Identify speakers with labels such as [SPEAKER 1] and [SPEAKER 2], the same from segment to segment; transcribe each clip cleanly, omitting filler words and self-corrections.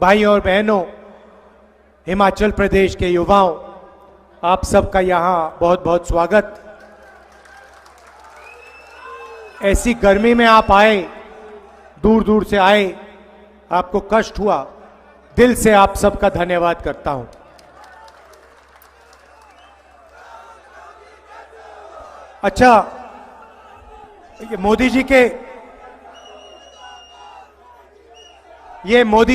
[SPEAKER 1] भाई और बहनों, हिमाचल प्रदेश के युवाओं, आप सबका यहां बहुत बहुत स्वागत। ऐसी गर्मी में आप आए, दूर दूर से आए, आपको कष्ट हुआ, दिल से आप सबका धन्यवाद करता हूं। अच्छा, ये मोदी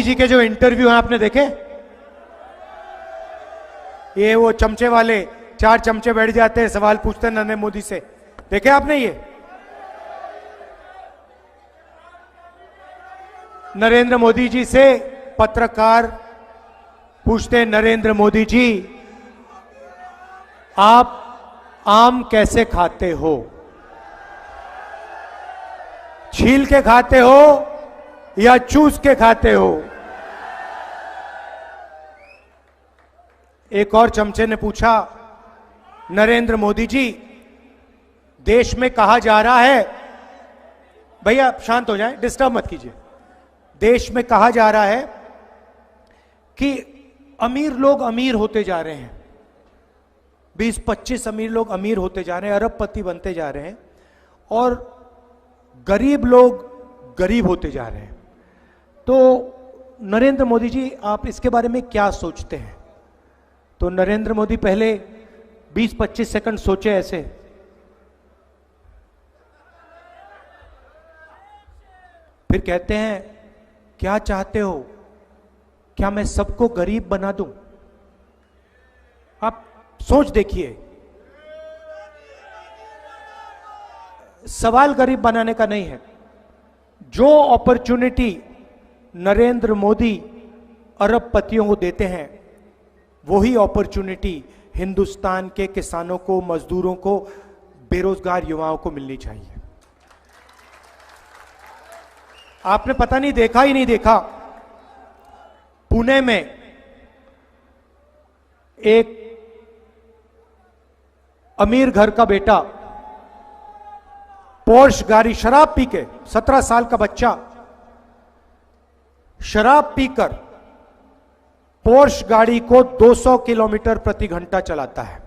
[SPEAKER 1] जी के जो इंटरव्यू हैं आपने देखे? ये वो चमचे वाले 4 चमचे बैठ जाते हैं, सवाल पूछते हैं नरेंद्र मोदी से, देखे आपने? ये नरेंद्र मोदी जी से पत्रकार पूछते हैं, नरेंद्र मोदी जी आप आम कैसे खाते हो? छील के खाते हो या चूस के खाते हो? एक और चमचे ने पूछा, नरेंद्र मोदी जी देश में कहा जा रहा है, भैया शांत हो जाएं, डिस्टर्ब मत कीजिए। देश में कहा जा रहा है कि अमीर लोग अमीर होते जा रहे हैं, 20-25 अमीर लोग अमीर होते जा रहे हैं, अरबपति बनते जा रहे हैं, और गरीब लोग गरीब होते जा रहे हैं। तो नरेंद्र मोदी जी आप इसके बारे में क्या सोचते हैं? तो नरेंद्र मोदी पहले 20-25 सेकंड सोचे ऐसे, फिर कहते हैं क्या चाहते हो, क्या मैं सबको गरीब बना दूं? आप सोच देखिए, सवाल गरीब बनाने का नहीं है। जो अपॉर्चुनिटी नरेंद्र मोदी अरबपतियों को देते हैं, वही अपॉर्चुनिटी हिंदुस्तान के किसानों को, मजदूरों को, बेरोजगार युवाओं को मिलनी चाहिए। आपने पता नहीं देखा ही नहीं देखा, पुणे में एक अमीर घर का बेटा पोर्श गाड़ी, शराब पी के, 17 साल का बच्चा शराब पीकर पोर्श गाड़ी को 200 किलोमीटर प्रति घंटा चलाता है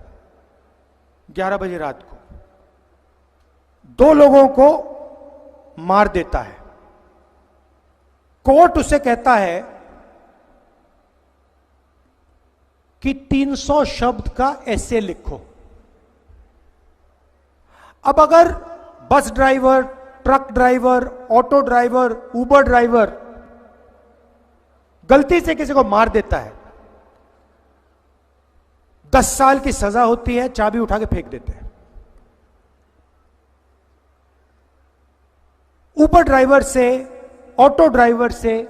[SPEAKER 1] 11 बजे रात को, 2 लोगों को मार देता है। कोर्ट उसे कहता है कि 300 शब्द का ऐसे लिखो। अब अगर bus driver, truck driver, auto driver, Uber driver गलती से किसी को मार देता है, 10 साल की सजा होती है, चाबी उठा के फेंक देते हैं। उबर ड्राइवर से, ऑटो ड्राइवर से,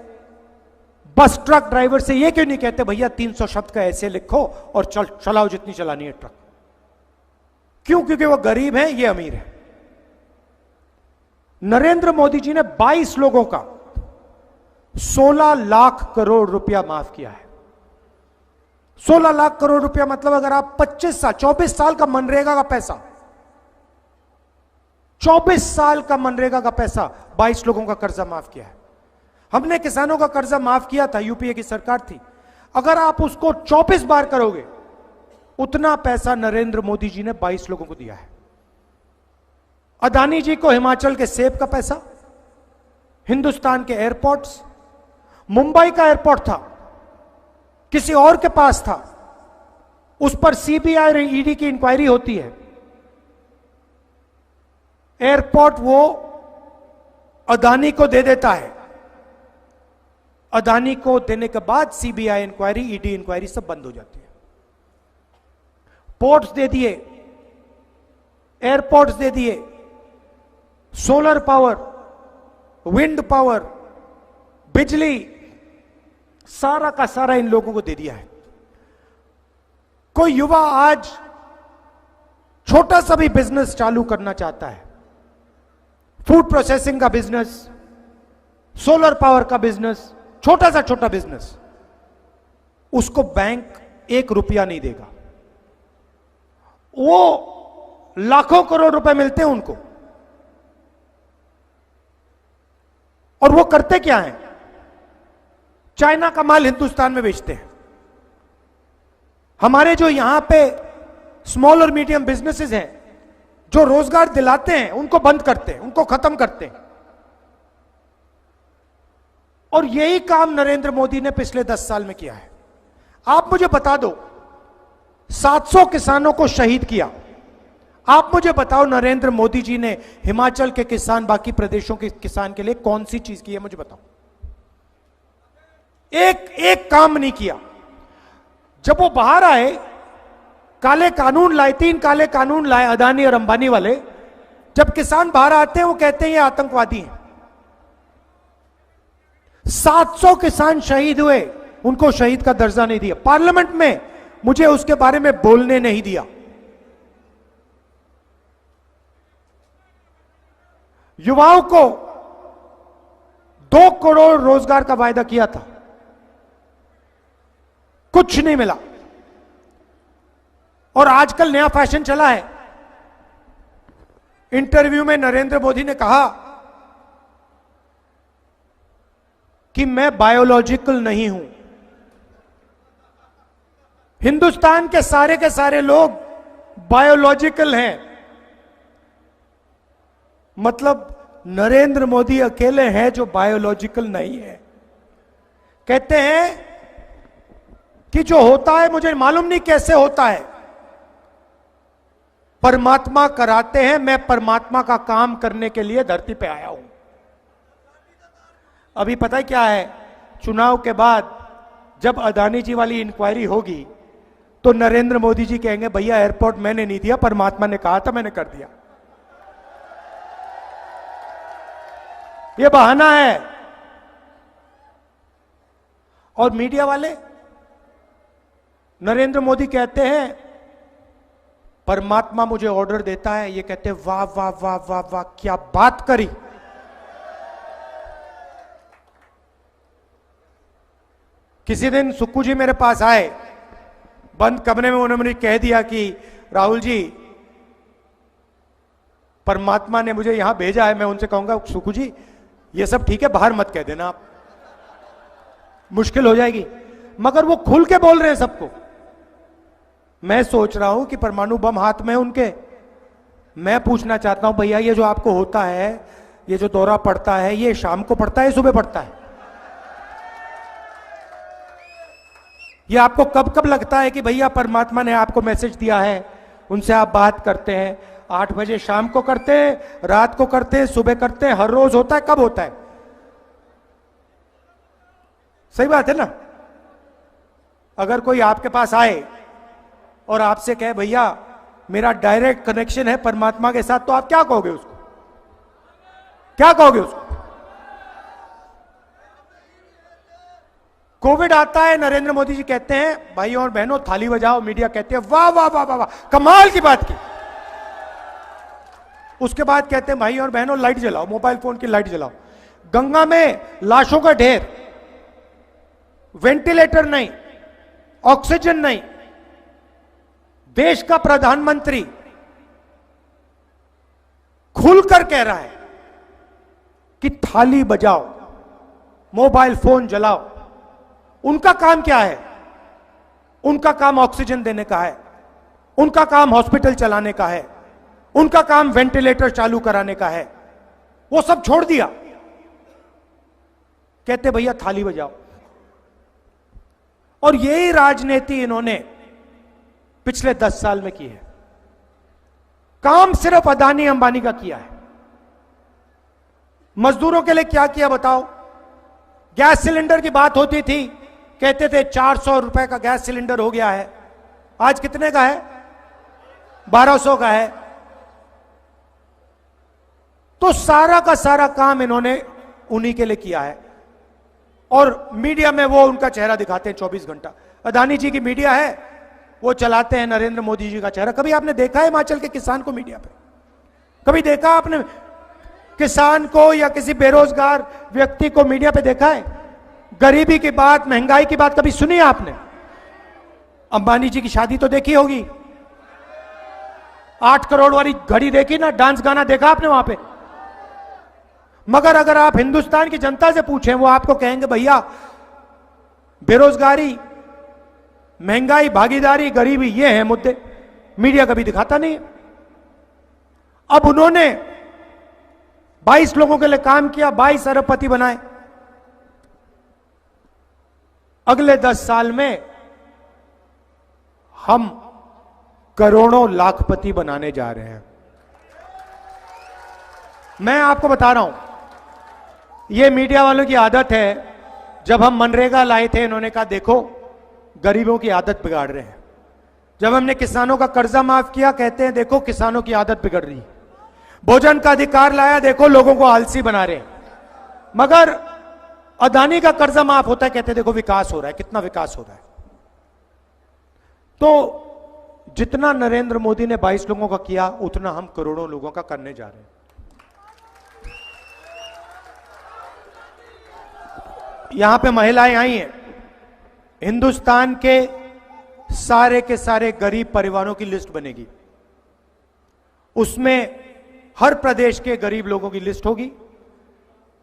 [SPEAKER 1] बस ट्रक ड्राइवर से ये क्यों नहीं कहते भैया 300 शब्द का ऐसे लिखो और चलाओ जितनी चलानी है ट्रक? क्यों? क्योंकि वो गरीब है, ये अमीर है। नरेंद्र मोदी जी ने 22 लोगों का 16 लाख करोड़ रुपया माफ किया है। 16 लाख करोड़ रुपया मतलब अगर आप 24 साल का मनरेगा का पैसा, 24 साल का मनरेगा का पैसा, 22 लोगों का कर्जा माफ किया है। हमने किसानों का कर्जा माफ किया था, यूपीए की सरकार थी। अगर आप उसको 24 बार करोगे, उतना पैसा नरेंद्र मोदी जी ने 22 लोगों को दिया है। अदानी जी को हिमाचल के सेब का पैसा, हिंदुस्तान के एयरपोर्ट्स, मुंबई का एयरपोर्ट था, किसी और के पास था, उस पर सीबीआई और ईडी की इंक्वायरी होती है। एयरपोर्ट वो अदानी को दे देता है, अदानी को देने के बाद सीबीआई इंक्वायरी, ईडी इंक्वायरी सब बंद हो जाती है। पोर्ट्स दे दिए, एयरपोर्ट्स दे दिए, सोलर पावर, विंड पावर, बिजली, सारा का सारा इन लोगों को दे दिया है। कोई युवा आज छोटा सा भी बिजनेस चालू करना चाहता है, फूड प्रोसेसिंग का बिजनेस, सोलर पावर का बिजनेस, छोटा सा छोटा बिजनेस, उसको बैंक 1 रुपया नहीं देगा। वो लाखों करोड़ रुपए मिलते हैं उनको, और वो करते क्या है? चाइना का माल हिंदुस्तान में बेचते हैं। हमारे जो यहां पे स्मॉल और मीडियम बिजनेसेस हैं, जो रोजगार दिलाते हैं, उनको बंद करते हैं, उनको खत्म करते हैं। और यही काम नरेंद्र मोदी ने पिछले 10 साल में किया है। आप मुझे बता दो, 700 किसानों को शहीद किया। आप मुझे बताओ नरेंद्र मोदी जी ने हिमाचल के किसान, बाकी प्रदेशों के किसान के लिए कौन सी चीज की है, मुझे बताओ। एक काम नहीं किया। जब वो बाहर आए, काले कानून लाए, 3 काले कानून लाए अदानी और अंबानी वाले। जब किसान बाहर आते हैं, वो कहते हैं ये आतंकवादी हैं। 700 किसान शहीद हुए, उनको शहीद का दर्जा नहीं दिया। पार्लियामेंट में मुझे उसके बारे में बोलने नहीं दिया। युवाओं को 2 करोड़ रोजगार का वायदा किया था, कुछ नहीं मिला। और आजकल नया फैशन चला है। इंटरव्यू में नरेंद्र मोदी ने कहा कि मैं बायोलॉजिकल नहीं हूं। हिंदुस्तान के सारे लोग बायोलॉजिकल हैं। मतलब नरेंद्र मोदी अकेले हैं जो बायोलॉजिकल नहीं है। कहते हैं कि जो होता है मुझे मालूम नहीं कैसे होता है, परमात्मा कराते हैं, मैं परमात्मा का काम करने के लिए धरती पे आया हूं। अभी पता है क्या है, चुनाव के बाद जब अदानी जी वाली इंक्वायरी होगी तो नरेंद्र मोदी जी कहेंगे भैया एयरपोर्ट मैंने नहीं दिया, परमात्मा ने कहा था, मैंने कर दिया। ये बहाना है। और मीडिया वाले, नरेंद्र मोदी कहते हैं परमात्मा मुझे ऑर्डर देता है, ये कहते हैं वाह वाह वाह वाह वाह क्या बात करी। किसी दिन सुक्कू जी मेरे पास आए, बंद कमरे में उन्होंने कह दिया कि राहुल जी परमात्मा ने मुझे यहां भेजा है। मैं उनसे कहूंगा सुक्कू जी ये सब ठीक है, बाहर मत कह देना, आप मुश्किल हो जाएगी। मगर वो खुल के बोल रहे हैं सबको। मैं सोच रहा हूं कि परमाणु बम हाथ में है उनके। मैं पूछना चाहता हूं भैया ये जो आपको होता है, ये जो दौरा पड़ता है, ये शाम को पड़ता है, सुबह पड़ता है? ये आपको कब कब लगता है कि भैया परमात्मा ने आपको मैसेज दिया है, उनसे आप बात करते हैं? 8 बजे शाम को करते हैं, रात को करते हैं, सुबह करते हैं, हर रोज होता है? कब होता है? सही बात है ना? अगर कोई आपके पास आए और आपसे कहे भैया मेरा डायरेक्ट कनेक्शन है परमात्मा के साथ, तो आप क्या कहोगे उसको? क्या कहोगे उसको? कोविड आता है, नरेंद्र मोदी जी कहते हैं भाइयों और बहनों थाली बजाओ, मीडिया कहते हैं वाह वाह वाह वाह वाह कमाल की बात की। उसके बाद कहते हैं भाइयों और बहनों लाइट जलाओ, मोबाइल फोन की लाइट जलाओ। गंगा में लाशों का ढेर, वेंटिलेटर नहीं, ऑक्सीजन नहीं। देश का प्रधानमंत्री खुलकर कह रहा है कि थाली बजाओ, मोबाइल फोन जलाओ। उनका काम क्या है? उनका काम ऑक्सीजन देने का है, उनका काम हॉस्पिटल चलाने का है, उनका काम वेंटिलेटर चालू कराने का है। वो सब छोड़ दिया, कहते भैया थाली बजाओ। और यही राजनीति इन्होंने पिछले 10 साल में की है। काम सिर्फ अदानी अंबानी का किया है। मजदूरों के लिए क्या किया बताओ? गैस सिलेंडर की बात होती थी, कहते थे 400 रुपए का गैस सिलेंडर हो गया है। आज कितने का है? 1200 का है। तो सारा का सारा काम इन्होंने उन्हीं के लिए किया है। और मीडिया में वो उनका चेहरा दिखाते हैं 24 घंटा। अदानी जी की मीडिया है, वो चलाते हैं नरेंद्र मोदी जी का चेहरा। कभी आपने देखा है हिमाचल के किसान को मीडिया पे? कभी देखा आपने किसान को या किसी बेरोजगार व्यक्ति को मीडिया पे देखा है? गरीबी की बात, महंगाई की बात कभी सुनी है आपने? अंबानी जी की शादी तो देखी होगी, 8 करोड़ वाली घड़ी देखी ना, डांस गाना देखा आपने वहां पे? मगर अगर आप हिंदुस्तान की जनता से पूछें, वो आपको कहेंगे भैया बेरोजगारी, महंगाई, भागीदारी, गरीबी, ये हैं मुद्दे। मीडिया कभी दिखाता नहीं है। अब उन्होंने 22 लोगों के लिए काम किया, 22 अरबपति बनाए। अगले 10 साल में हम करोड़ों लाखपति बनाने जा रहे हैं। मैं आपको बता रहा हूं, यह मीडिया वालों की आदत है। जब हम मनरेगा लाए थे, इन्होंने कहा देखो गरीबों की आदत बिगाड़ रहे हैं। जब हमने किसानों का कर्जा माफ किया, कहते हैं देखो किसानों की आदत बिगड़ रही है। भोजन का अधिकार लाया, देखो लोगों को आलसी बना रहे हैं। मगर अदानी का कर्जा माफ होता है, कहते हैं देखो विकास हो रहा है, कितना विकास हो रहा है। तो जितना नरेंद्र मोदी ने 22 लोगों का किया, उतना हम करोड़ों लोगों का करने जा रहे हैं। यहां पे महिलाएं आई हैं। हिंदुस्तान के सारे गरीब परिवारों की लिस्ट बनेगी। उसमें हर प्रदेश के गरीब लोगों की लिस्ट होगी।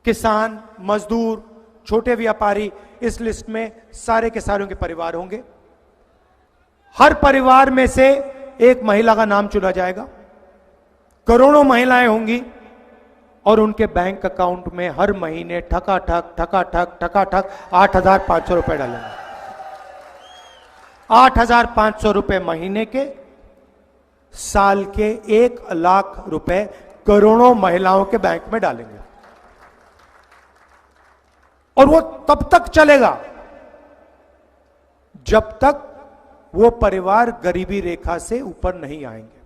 [SPEAKER 1] किसान, मजदूर, छोटे व्यापारी, इस लिस्ट में सारे के सारों के परिवार होंगे। हर परिवार में से एक महिला का नाम चुना जाएगा। करोड़ों महिलाएं होंगी और उनके बैंक अकाउंट में हर महीने ठकाठक 8,500 रुपए डालेंगे। 8,500 रुपए महीने के, साल के 1 लाख रुपए करोड़ों महिलाओं के बैंक में डालेंगे। और वो तब तक चलेगा जब तक वो परिवार गरीबी रेखा से ऊपर नहीं आएंगे।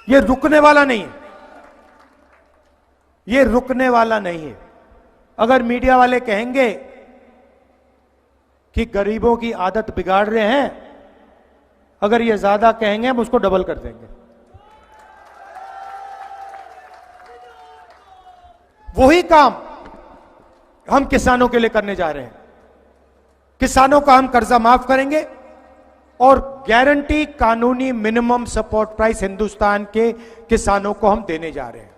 [SPEAKER 1] ये रुकने वाला नहीं है, ये रुकने वाला नहीं है। अगर मीडिया वाले कहेंगे कि गरीबों की आदत बिगाड़ रहे हैं, अगर ये ज्यादा कहेंगे हम उसको डबल कर देंगे। वही काम हम किसानों के लिए करने जा रहे हैं। किसानों का हम कर्जा माफ करेंगे और गारंटी कानूनी मिनिमम सपोर्ट प्राइस हिंदुस्तान के किसानों को हम देने जा रहे हैं।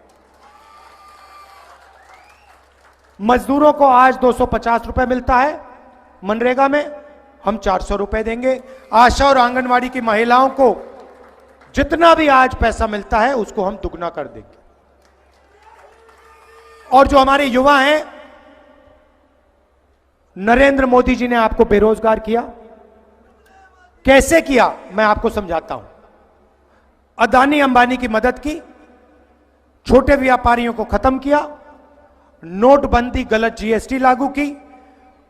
[SPEAKER 1] मजदूरों को आज 250 रुपए मिलता है मनरेगा में, हम 400 रुपए देंगे। आशा और आंगनवाड़ी की महिलाओं को जितना भी आज पैसा मिलता है उसको हम दुगना कर देंगे। और जो हमारे युवा हैं, नरेंद्र मोदी जी ने आपको बेरोजगार किया। कैसे किया मैं आपको समझाता हूं। अदानी अंबानी की मदद की, छोटे व्यापारियों को खत्म किया, नोटबंदी, गलत जीएसटी लागू की,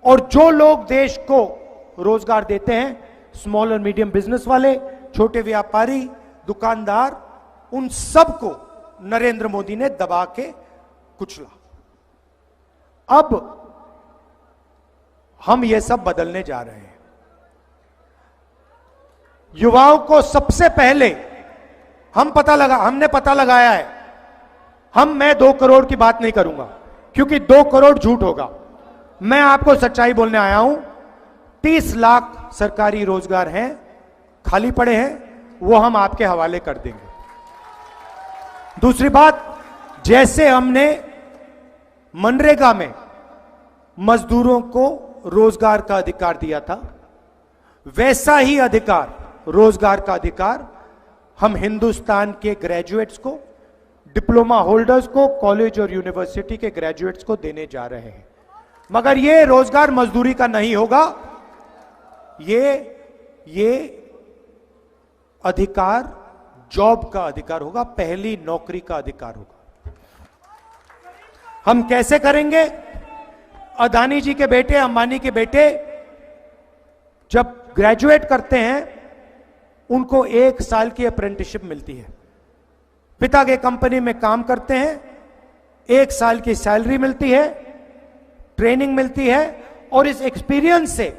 [SPEAKER 1] और जो लोग देश को रोजगार देते हैं, स्मॉल और मीडियम बिजनेस वाले, छोटे व्यापारी, दुकानदार, उन सबको नरेंद्र मोदी ने दबा के कुचला। अब हम ये सब बदलने जा रहे हैं। युवाओं को सबसे पहले हमने पता लगाया है। मैं 2 करोड़ की बात नहीं करूंगा क्योंकि 2 करोड़ झूठ होगा। मैं आपको सच्चाई बोलने आया हूं। 30 लाख सरकारी रोजगार हैं, खाली पड़े हैं, वो हम आपके हवाले कर देंगे। दूसरी बात, जैसे हमने मनरेगा में मजदूरों को रोजगार का अधिकार दिया था, वैसा ही अधिकार, रोजगार का अधिकार हम हिंदुस्तान के ग्रेजुएट्स को, डिप्लोमा होल्डर्स को, कॉलेज और यूनिवर्सिटी के ग्रेजुएट्स को देने जा रहे हैं। मगर ये रोजगार मजदूरी का नहीं होगा, ये अधिकार जॉब का अधिकार होगा, पहली नौकरी का अधिकार होगा। हम कैसे करेंगे? अदानी जी के बेटे, अंबानी के बेटे जब ग्रेजुएट करते हैं उनको 1 साल की अप्रेंटिसशिप मिलती है। पिता के कंपनी में काम करते हैं, 1 साल की सैलरी मिलती है, ट्रेनिंग मिलती है, और इस एक्सपीरियंस से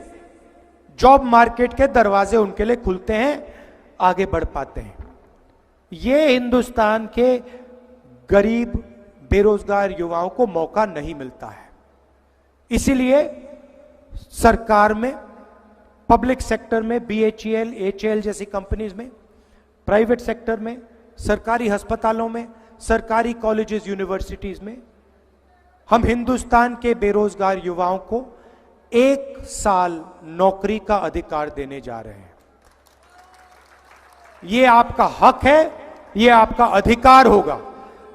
[SPEAKER 1] जॉब मार्केट के दरवाजे उनके लिए खुलते हैं, आगे बढ़ पाते हैं। ये हिंदुस्तान के गरीब बेरोजगार युवाओं को मौका नहीं मिलता है। इसीलिए सरकार में, पब्लिक सेक्टर में, BHEL, HAL जैसी कंपनीज में, प्राइवेट सेक्टर में, सरकारी अस्पतालों में, सरकारी कॉलेजेस, यूनिवर्सिटीज में हम हिंदुस्तान के बेरोजगार युवाओं को 1 साल नौकरी का अधिकार देने जा रहे हैं। यह आपका हक है, यह आपका अधिकार होगा,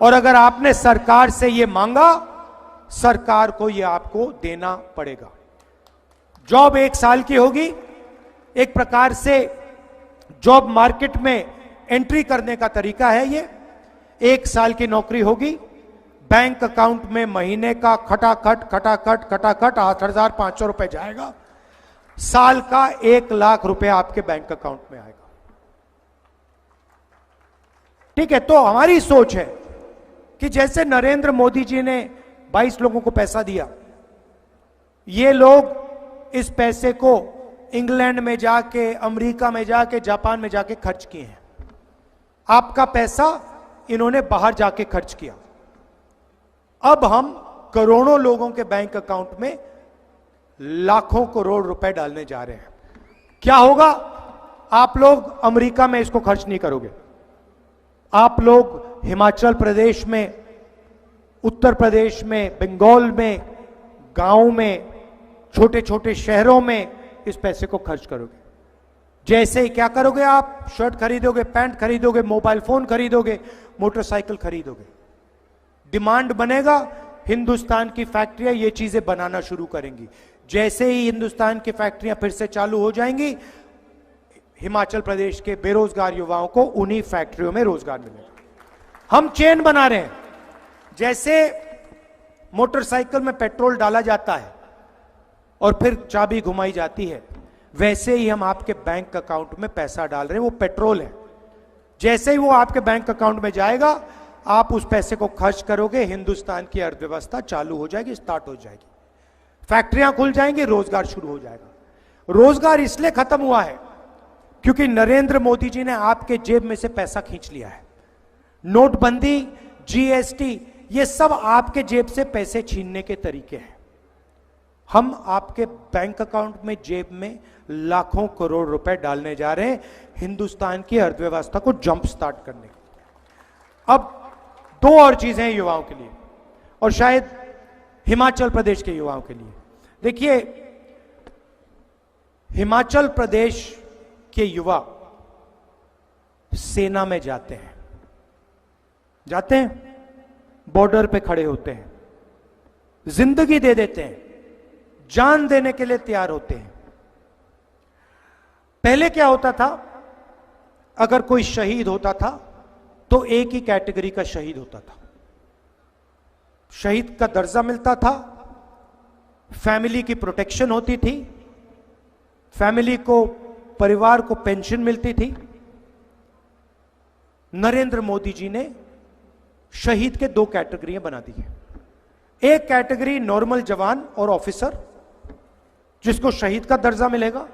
[SPEAKER 1] और अगर आपने सरकार से यह मांगा, सरकार को यह आपको देना पड़ेगा। जॉब 1 साल की होगी, एक प्रकार से जॉब मार्केट में एंट्री करने का तरीका है ये। 1 साल की नौकरी होगी, बैंक अकाउंट में महीने का खटाखट 8,500 रुपए जाएगा, साल का 1 लाख रुपए आपके बैंक अकाउंट में आएगा। ठीक है, तो हमारी सोच है कि जैसे नरेंद्र मोदी जी ने 22 लोगों को पैसा दिया, ये लोग इस पैसे को इंग्लैंड में जाके, अमेरिका में जाके, जापान में जाके खर्च किए हैं। आपका पैसा इन्होंने बाहर जाके खर्च किया। अब हम करोड़ों लोगों के बैंक अकाउंट में लाखों करोड़ रुपए डालने जा रहे हैं। क्या होगा? आप लोग अमेरिका में इसको खर्च नहीं करोगे, आप लोग हिमाचल प्रदेश में, उत्तर प्रदेश में, बंगाल में, गांव में, छोटे छोटे शहरों में इस पैसे को खर्च करोगे। जैसे ही क्या करोगे? आप शर्ट खरीदोगे, पैंट खरीदोगे, मोबाइल फोन खरीदोगे, मोटरसाइकिल खरीदोगे। डिमांड बनेगा, हिंदुस्तान की फैक्ट्रियां ये चीजें बनाना शुरू करेंगी। जैसे ही हिंदुस्तान की फैक्ट्रियां फिर से चालू हो जाएंगी, हिमाचल प्रदेश के बेरोजगार युवाओं को उन्हीं फैक्ट्रियों में रोजगार मिलेगा। हम चेन बना रहे हैं। जैसे मोटरसाइकिल में पेट्रोल डाला जाता है और फिर चाबी घुमाई जाती है, वैसे ही हम आपके बैंक अकाउंट में पैसा डाल रहे हैं। वो पेट्रोल है, जैसे ही वो आपके बैंक अकाउंट में जाएगा, आप उस पैसे को खर्च करोगे, हिंदुस्तान की अर्थव्यवस्था चालू हो जाएगी, स्टार्ट हो जाएगी, फैक्ट्रियां खुल जाएंगी, रोजगार शुरू हो जाएगा। रोजगार इसलिए खत्म हुआ है क्योंकि नरेंद्र मोदी जी ने आपके जेब में से पैसा खींच लिया है। नोटबंदी, जीएसटी, ये सब आपके जेब से पैसे छीनने के तरीके हैं। हम आपके बैंक अकाउंट में, जेब में लाखों करोड़ रुपए डालने जा रहे हैं हिंदुस्तान की अर्थव्यवस्था को जंप स्टार्ट करने के लिए। अब 2 और चीजें हैं युवाओं के लिए, और शायद हिमाचल प्रदेश के युवाओं के लिए। देखिए, हिमाचल प्रदेश के युवा सेना में जाते हैं, बॉर्डर पे खड़े होते हैं, जिंदगी दे देते हैं, जान देने के लिए तैयार होते हैं। पहले क्या होता था? अगर कोई शहीद होता था तो एक ही कैटेगरी का शहीद होता था, शहीद का दर्जा मिलता था, फैमिली की प्रोटेक्शन होती थी, फैमिली को, परिवार को पेंशन मिलती थी। नरेंद्र मोदी जी ने शहीद के 2 कैटेगरियां बना दी हैं। एक कैटेगरी नॉर्मल जवान और ऑफिसर, जिसको शहीद का दर्जा मिलेगा,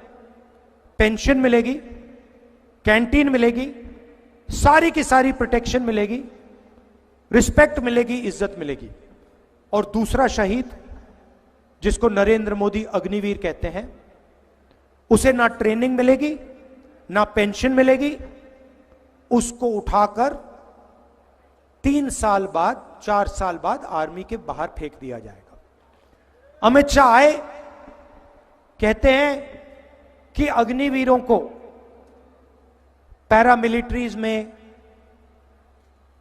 [SPEAKER 1] पेंशन मिलेगी, कैंटीन मिलेगी, सारी की सारी प्रोटेक्शन मिलेगी, रिस्पेक्ट मिलेगी, इज्जत मिलेगी। और दूसरा शहीद, जिसको नरेंद्र मोदी अग्निवीर कहते हैं, उसे ना ट्रेनिंग मिलेगी, ना पेंशन मिलेगी, उसको उठाकर 3 साल बाद, 4 साल बाद आर्मी के बाहर फेंक दिया जाएगा। अमित शाह आए, कहते हैं कि अग्निवीरों को पैरामिलिट्रीज में,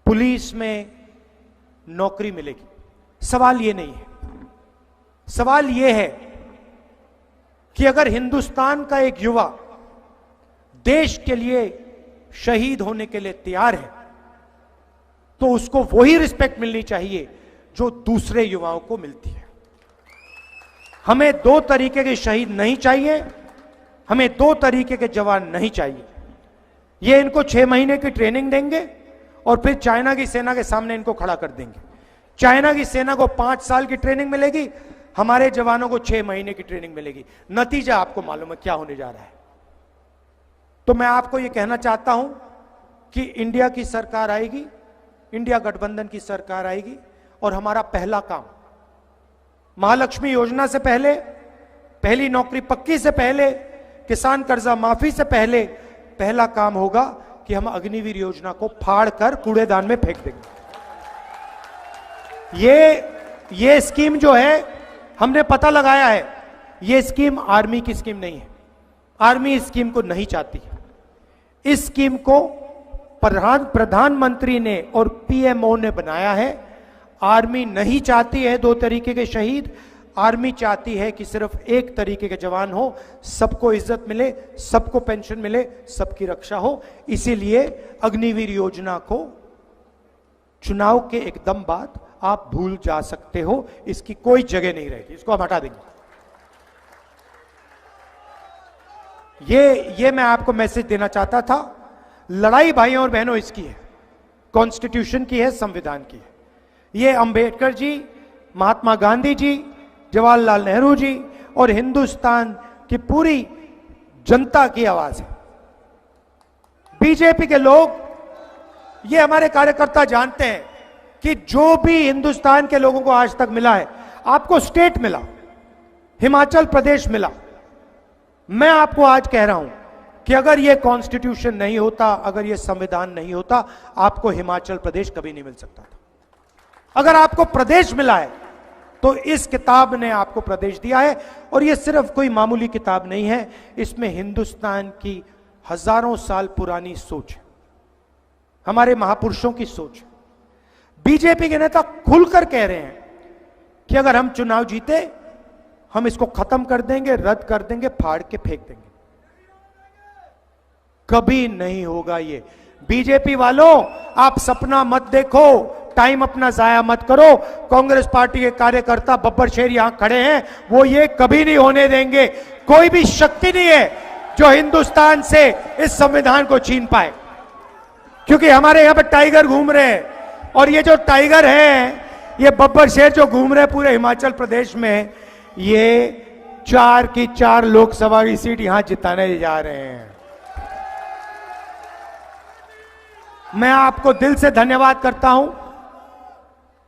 [SPEAKER 1] पुलिस में नौकरी मिलेगी। सवाल यह नहीं है, सवाल यह है कि अगर हिंदुस्तान का एक युवा देश के लिए शहीद होने के लिए तैयार है, तो उसको वही रिस्पेक्ट मिलनी चाहिए जो दूसरे युवाओं को मिलती है। हमें 2 तरीके के शहीद नहीं चाहिए, हमें 2 तरीके के जवान नहीं चाहिए। ये इनको 6 महीने की ट्रेनिंग देंगे और फिर चाइना की सेना के सामने इनको खड़ा कर देंगे। चाइना की सेना को 5 साल की ट्रेनिंग मिलेगी, हमारे जवानों को 6 महीने की ट्रेनिंग मिलेगी। नतीजा आपको मालूम है क्या होने जा रहा है। तो मैं आपको यह कहना चाहता हूं कि इंडिया की सरकार आएगी, इंडिया गठबंधन की सरकार आएगी, और हमारा पहला काम, महालक्ष्मी योजना से पहले, पहली नौकरी पक्की से पहले, किसान कर्जा माफी से पहले, पहला काम होगा कि हम अग्निवीर योजना को फाड़ कर कूड़ेदान में फेंक देंगे। ये स्कीम जो है, हमने पता लगाया है, यह स्कीम आर्मी की स्कीम नहीं है। आर्मी इस स्कीम को नहीं चाहती है। इस स्कीम को प्रधानमंत्री ने और पीएमओ ने बनाया है। आर्मी नहीं चाहती है 2 तरीके के शहीद। आर्मी चाहती है कि सिर्फ एक तरीके के जवान हो, सबको इज्जत मिले, सबको पेंशन मिले, सबकी रक्षा हो। इसीलिए अग्निवीर योजना को चुनाव के एकदम बाद आप भूल जा सकते हो। इसकी कोई जगह नहीं रहेगी, इसको हम हटा देंगे। ये मैं आपको मैसेज देना चाहता था। लड़ाई भाइयों और बहनों इसकी है, कॉन्स्टिट्यूशन की है, संविधान की है। ये अंबेडकर जी, महात्मा गांधी जी, जवाहरलाल नेहरू जी और हिंदुस्तान की पूरी जनता की आवाज है। बीजेपी के लोग, ये हमारे कार्यकर्ता जानते हैं कि जो भी हिंदुस्तान के लोगों को आज तक मिला है, आपको स्टेट मिला, हिमाचल प्रदेश मिला। मैं आपको आज कह रहा हूं कि अगर यह कॉन्स्टिट्यूशन नहीं होता, अगर यह संविधान नहीं होता, आपको हिमाचल प्रदेश कभी नहीं मिल सकता था। अगर आपको प्रदेश मिला है तो इस किताब ने आपको प्रदेश दिया है। और यह सिर्फ कोई मामूली किताब नहीं है, इसमें हिंदुस्तान की हजारों साल पुरानी सोच है, हमारे महापुरुषों की सोच है। बीजेपी के नेता खुलकर कह रहे हैं कि अगर हम चुनाव जीते, हम इसको खत्म कर देंगे, रद्द कर देंगे, फाड़ के फेंक देंगे। कभी नहीं होगा ये। बीजेपी वालों, आप सपना मत देखो, टाइम अपना जाया मत करो। कांग्रेस पार्टी के कार्यकर्ता बब्बर शेर यहां खड़े हैं, वो ये कभी नहीं होने देंगे। कोई भी शक्ति नहीं है जो हिंदुस्तान से इस संविधान को छीन पाए, क्योंकि हमारे यहां पर टाइगर घूम रहे हैं। और ये जो टाइगर हैं, ये बब्बर शेर जो घूम रहे हैं पूरे हिमाचल प्रदेश में, ये 4 की 4 लोकसभा की सीट यहां जिताने जा रहे हैं। मैं आपको दिल से धन्यवाद करता हूं,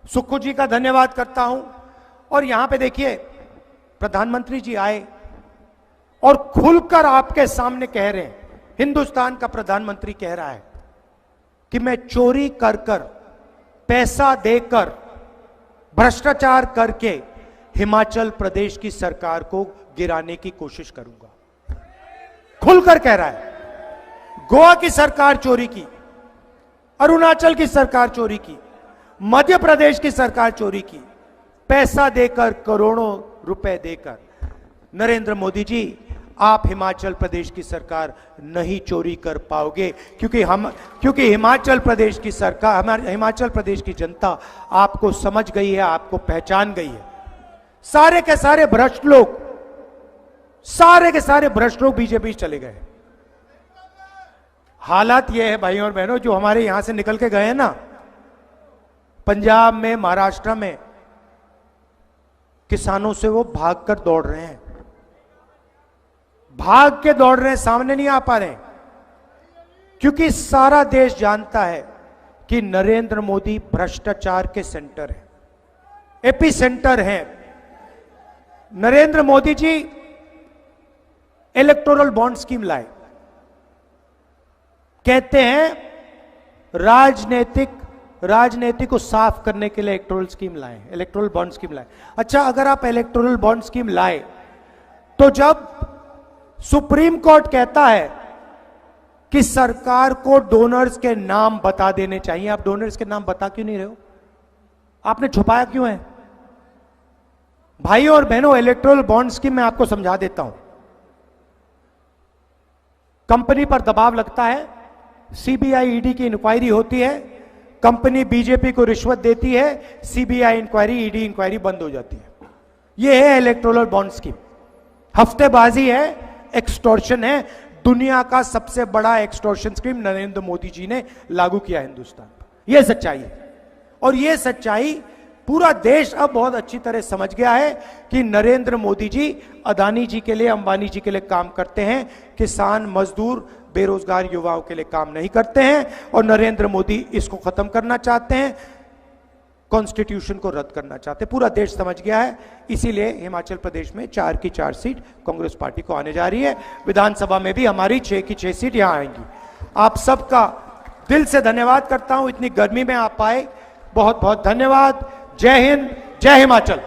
[SPEAKER 1] सुक्खू जी का धन्यवाद करता हूं। और यहां पे देखिए, प्रधानमंत्री जी आए और खुलकर आपके सामने कह रहे हैं, हिंदुस्तान का प्रधानमंत्री कह रहा है कि मैं चोरी कर कर, पैसा देकर, भ्रष्टाचार करके हिमाचल प्रदेश की सरकार को गिराने की कोशिश करूंगा। खुलकर कह रहा है। गोवा की सरकार चोरी की, अरुणाचल की सरकार चोरी की, मध्य प्रदेश की सरकार चोरी की, पैसा देकर, करोड़ों रुपए देकर। नरेंद्र मोदी जी, आप हिमाचल प्रदेश की सरकार नहीं चोरी कर पाओगे, क्योंकि हिमाचल प्रदेश की सरकार, हमारे हिमाचल प्रदेश की जनता आपको समझ गई है, आपको पहचान गई है। सारे के सारे भ्रष्ट लोग, सारे के सारे भ्रष्ट लोग बीजेपी चले गए। हालात यह है भाइयों और बहनों, जो हमारे यहां से निकल के गए हैं ना, पंजाब में, महाराष्ट्र में, किसानों से वो भागकर दौड़ रहे हैं, भाग के दौड़ रहे हैं, सामने नहीं आ पा रहे हैं। क्योंकि सारा देश जानता है कि नरेंद्र मोदी भ्रष्टाचार के सेंटर है, एपी सेंटर है। Narendra Modi ji electoral bond scheme लाए, कहते हैं राजनीति को साफ करने के लिए इलेक्टोरल स्कीम लाए, इलेक्टोरल बॉन्ड स्कीम लाए। अच्छा, अगर आप इलेक्टोरल बॉन्ड स्कीम लाए, तो जब सुप्रीम कोर्ट कहता है कि सरकार को डोनर्स के नाम बता देने चाहिए, आप डोनर्स के नाम बता क्यों नहीं रहे हो? आपने छुपाया क्यों है? भाइयों और बहनों, इलेक्टोरल बॉन्ड स्कीम मैं आपको समझा देता हूं। कंपनी पर दबाव लगता है, सीबीआई ईडी की इंक्वायरी होती है, कंपनी बीजेपी को रिश्वत देती है, सीबीआई इंक्वायरी, ईडी इंक्वायरी बंद हो जाती है। यह है इलेक्टोरल बॉन्ड स्कीम। हफ्तेबाजी है, एक्सटॉर्शन है। दुनिया का सबसे बड़ा एक्सटॉर्शन स्कीम नरेंद्र मोदी जी ने लागू किया हिंदुस्तान पर। यह सच्चाई है, और यह सच्चाई पूरा देश अब बहुत अच्छी तरह समझ गया है कि नरेंद्र मोदी जी अदानी जी के लिए, अंबानी जी के लिए काम करते हैं, किसान, मजदूर, बेरोजगार युवाओं के लिए काम नहीं करते हैं। और नरेंद्र मोदी इसको खत्म करना चाहते हैं, कॉन्स्टिट्यूशन को रद्द करना चाहते हैं। पूरा देश समझ गया है। इसीलिए हिमाचल प्रदेश में 4 की 4 सीट कांग्रेस पार्टी को आने जा रही है। विधानसभा में भी हमारी 6 की 6 सीट यहां आएंगी। आप सबका दिल से धन्यवाद करता हूं, इतनी गर्मी में आप आए, बहुत बहुत धन्यवाद। जय हिंद, जय हिमाचल।